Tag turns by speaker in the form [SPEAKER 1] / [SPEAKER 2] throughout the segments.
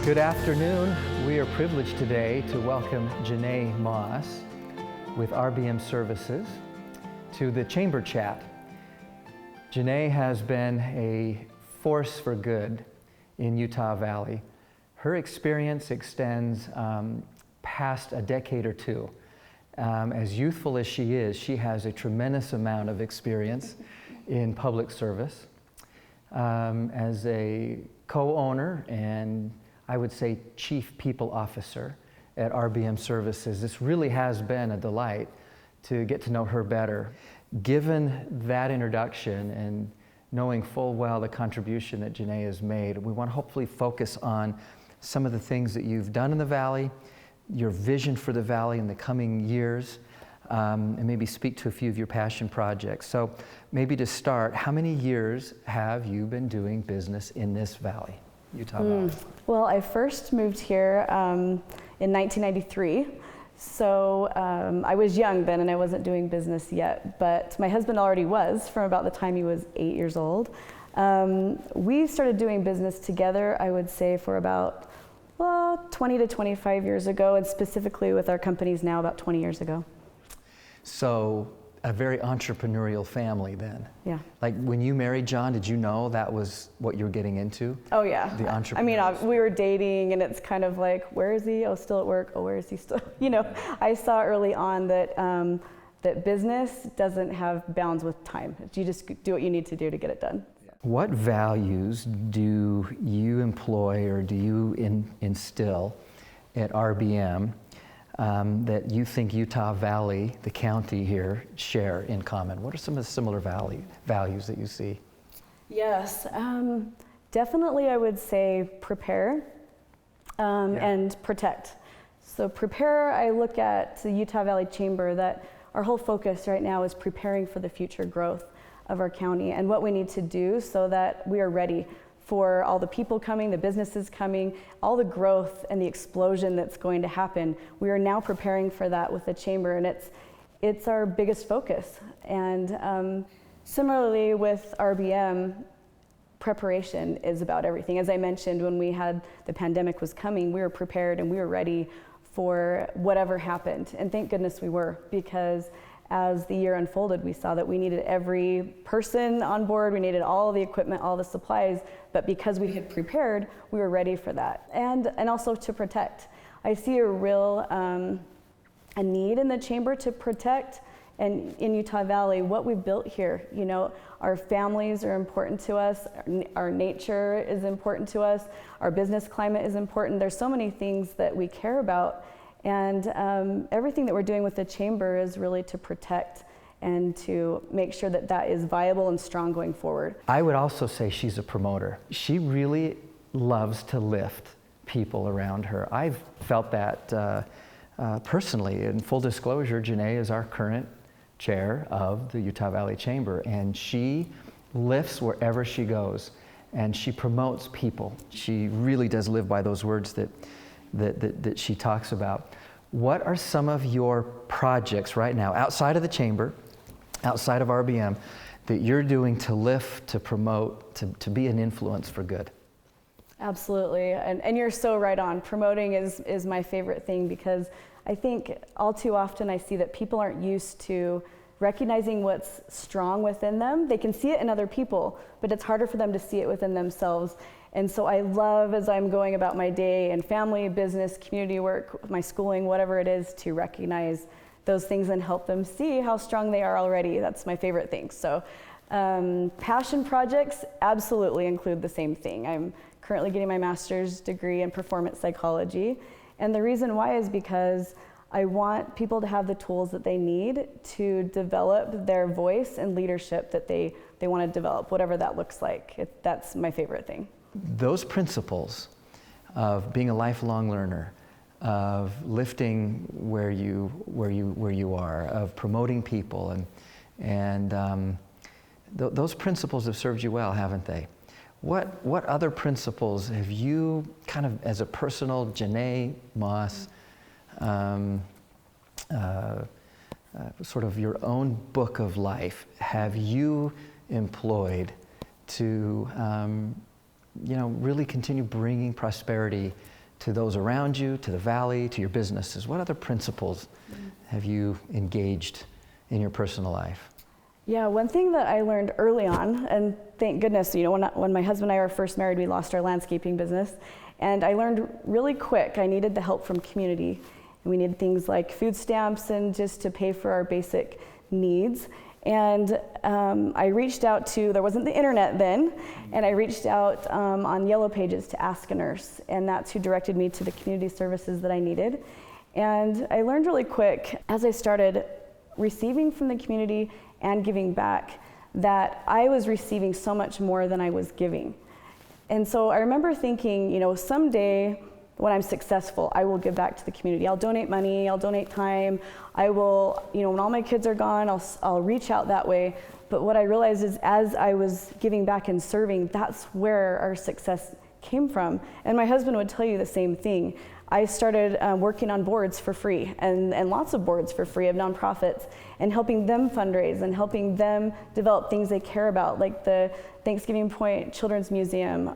[SPEAKER 1] Good afternoon. We are privileged today to welcome Janae Moss with RBM Services to the Chamber Chat. Janae has been a force for good in Utah Valley. Her experience extends past a decade or two. As youthful as she is, she has a tremendous amount of experience in public service. As a co-owner and I would say Chief People Officer at RBM Services, this really has been a delight to get to know her better. Given that introduction and knowing full well the contribution that Janae has made, we want to hopefully focus on some of the things that you've done in the Valley, your vision for the Valley in the coming years, and maybe speak to a few of your passion projects. So maybe to start, how many years have you been doing business in this Valley, Utah Valley?
[SPEAKER 2] Well, I first moved here in 1993. So I was young then and I wasn't doing business yet, but my husband already was from about the time he was 8 years old. We started doing business together, I would say, for about 20 to 25 years ago, and specifically with our companies now about 20 years ago.
[SPEAKER 1] So a very entrepreneurial family then.
[SPEAKER 2] Yeah.
[SPEAKER 1] Like when you married John, did you know that was what you were getting into?
[SPEAKER 2] Oh yeah.
[SPEAKER 1] The entrepreneurship.
[SPEAKER 2] I mean, we were dating and it's kind of like, where is he? Oh, still at work. Oh, where is he still? You know, I saw early on that that business doesn't have bounds with time. You just do what you need to do to get it done.
[SPEAKER 1] What values do you employ or do you instill at RBM that you think Utah Valley, the county here, share in common? What are some of the similar values that you see?
[SPEAKER 2] Yes, definitely I would say prepare and protect. So prepare, I look at the Utah Valley Chamber that our whole focus right now is preparing for the future growth of our county and what we need to do so that we are ready for all the people coming, the businesses coming, all the growth and the explosion that's going to happen. We are now preparing for that with the Chamber, and it's our biggest focus. And similarly with RBM, preparation is about everything. As I mentioned, when we had the pandemic was coming, we were prepared and we were ready for whatever happened. And thank goodness we were, because as the year unfolded, we saw that we needed every person on board, we needed all the equipment, all the supplies, but because we had prepared, we were ready for that. And also to protect. I see a real a need in the Chamber to protect, and in Utah Valley, what we've built here. You know, our families are important to us, our nature is important to us, our business climate is important. There's so many things that we care about. And everything that we're doing with the Chamber is really to protect and to make sure that that is viable and strong going forward.
[SPEAKER 1] I would also say she's a promoter. She really loves to lift people around her. I've felt that personally. In full disclosure, Janae is our current chair of the Utah Valley Chamber, and she lifts wherever she goes, and she promotes people. She really does live by those words that she talks about. What are some of your projects right now, outside of the Chamber, outside of RBM, that you're doing to lift, to promote, to be an influence for good?
[SPEAKER 2] Absolutely, and you're so right on. Promoting is my favorite thing, because I think all too often I see that people aren't used to recognizing what's strong within them. They can see it in other people, but it's harder for them to see it within themselves. And so I love, as I'm going about my day in family, business, community work, my schooling, whatever it is, to recognize those things and help them see how strong they are already. That's my favorite thing. So passion projects absolutely include the same thing. I'm currently getting my master's degree in performance psychology. And the reason why is because I want people to have the tools that they need to develop their voice and leadership that they want to develop, whatever that looks like. That's my favorite thing.
[SPEAKER 1] Those principles of being a lifelong learner, of lifting where you are, of promoting people, and those principles have served you well, haven't they? What other principles have you kind of, as a personal Janae Moss, sort of your own book of life, have you employed to really continue bringing prosperity to those around you, to the valley, to your businesses? What other principles have you engaged in your personal life?
[SPEAKER 2] Yeah, one thing that I learned early on, and thank goodness, when my husband and I were first married, we lost our landscaping business. And I learned really quick I needed the help from community. And we needed things like food stamps and just to pay for our basic needs. And I reached out to, there wasn't the internet then, and I reached out on Yellow Pages to Ask a Nurse. And that's who directed me to the community services that I needed. And I learned really quick as I started receiving from the community and giving back that I was receiving so much more than I was giving. And so I remember thinking, someday when I'm successful, I will give back to the community. I'll donate money, I'll donate time. I will, when all my kids are gone, I'll reach out that way. But what I realized is as I was giving back and serving, that's where our success came from. And my husband would tell you the same thing. I started working on boards for free and lots of boards for free of nonprofits and helping them fundraise and helping them develop things they care about, like the Thanksgiving Point Children's Museum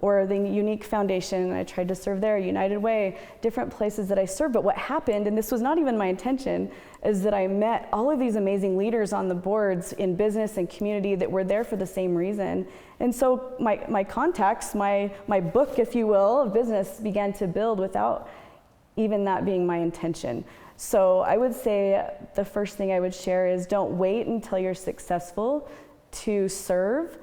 [SPEAKER 2] or the Unique Foundation. I tried to serve there, United Way, different places that I served. But what happened, and this was not even my intention, is that I met all of these amazing leaders on the boards in business and community that were there for the same reason. And so my contacts, my book, if you will, of business began to build without even that being my intention. So I would say the first thing I would share is don't wait until you're successful to serve,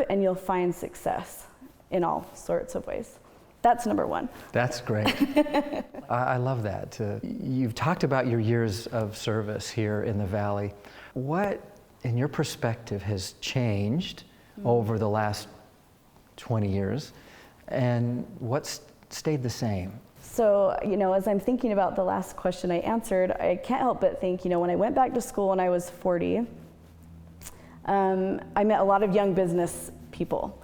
[SPEAKER 2] and you'll find success in all sorts of ways. That's number one.
[SPEAKER 1] That's great. I love that. You've talked about your years of service here in the Valley. What, in your perspective, has changed over the last 20 years, and what's stayed the same?
[SPEAKER 2] So, as I'm thinking about the last question I answered, I can't help but think, when I went back to school when I was 40, I met a lot of young business people,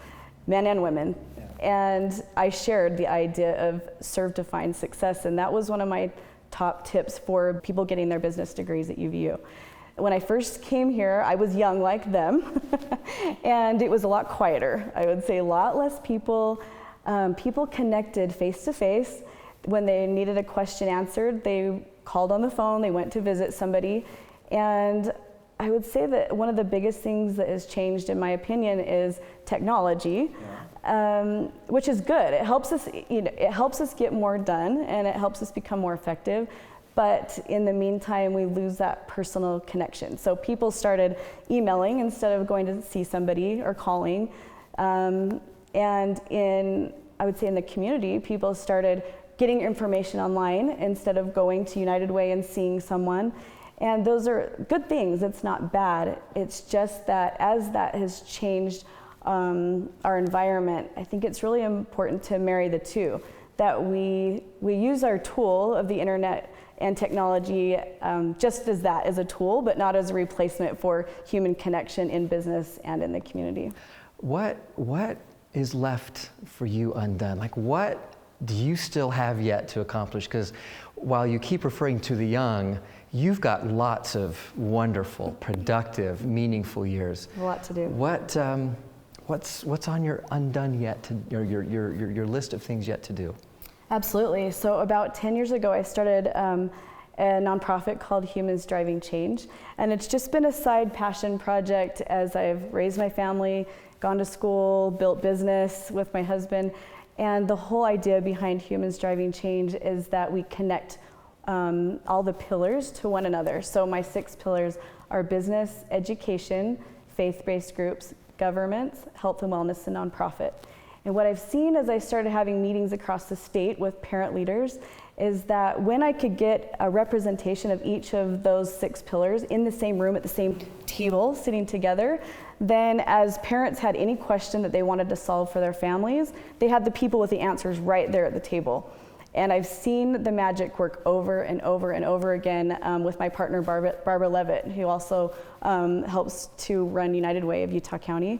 [SPEAKER 2] men and women. Yeah. And I shared the idea of serve to find success, and that was one of my top tips for people getting their business degrees at UVU. When I first came here, I was young like them, and it was a lot quieter. I would say a lot less people. People connected face to face. When they needed a question answered, they called on the phone, they went to visit somebody. And I would say that one of the biggest things that has changed, in my opinion, is technology, which is good. It helps us, it helps us get more done, and it helps us become more effective. But in the meantime, we lose that personal connection. So people started emailing instead of going to see somebody or calling. And I would say in the community, people started getting information online instead of going to United Way and seeing someone. And those are good things. It's not bad. It's just that as that has changed our environment, I think it's really important to marry the two. That we use our tool of the internet and technology just as that, as a tool, but not as a replacement for human connection in business and in the community.
[SPEAKER 1] What is left for you undone? Like, what do you still have yet to accomplish? Because while you keep referring to the young, you've got lots of wonderful, productive, meaningful years.
[SPEAKER 2] A lot to do.
[SPEAKER 1] What's on your undone yet to your list of things yet to do?
[SPEAKER 2] Absolutely. So about 10 years ago, I started a nonprofit called Humans Driving Change, and it's just been a side passion project as I've raised my family, gone to school, built business with my husband. And the whole idea behind Humans Driving Change is that we connect all the pillars to one another. So my 6 pillars are business, education, faith-based groups, governments, health and wellness, and nonprofit. And what I've seen as I started having meetings across the state with parent leaders is that when I could get a representation of each of those 6 pillars in the same room at the same table, sitting together, then as parents had any question that they wanted to solve for their families, they had the people with the answers right there at the table. And I've seen the magic work over and over and over again with my partner Barbara Levitt, who also helps to run United Way of Utah County.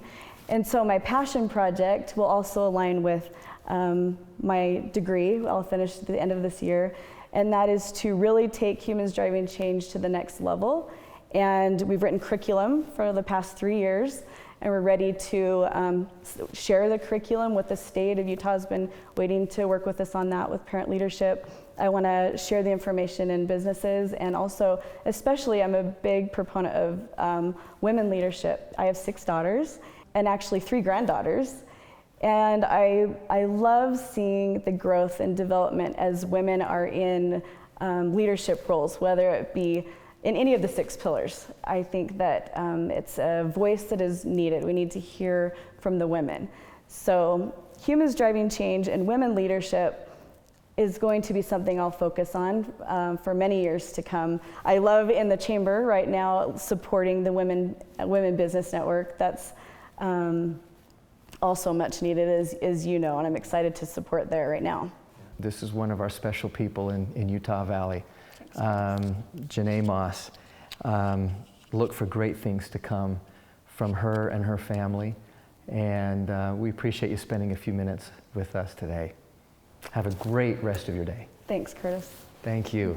[SPEAKER 2] And so my passion project will also align with my degree. I'll finish at the end of this year, and that is to really take Humans Driving Change to the next level. And we've written curriculum for the past 3 years, and we're ready to share the curriculum with the state of Utah. Has been waiting to work with us on that with parent leadership. I want to share the information in businesses, and also, especially, I'm a big proponent of women leadership. I have 6 daughters and actually 3 granddaughters. And I love seeing the growth and development as women are in leadership roles, whether it be in any of the 6 pillars. I think that it's a voice that is needed. We need to hear from the women. So humans driving change and women leadership is going to be something I'll focus on for many years to come. I love in the chamber right now supporting the Women Business Network. That's also much needed, as you know, and I'm excited to support there right now.
[SPEAKER 1] This is one of our special people in Utah Valley, Janae Moss. Look for great things to come from her and her family, and we appreciate you spending a few minutes with us today. Have a great rest of your day.
[SPEAKER 2] Thanks, Curtis.
[SPEAKER 1] Thank you.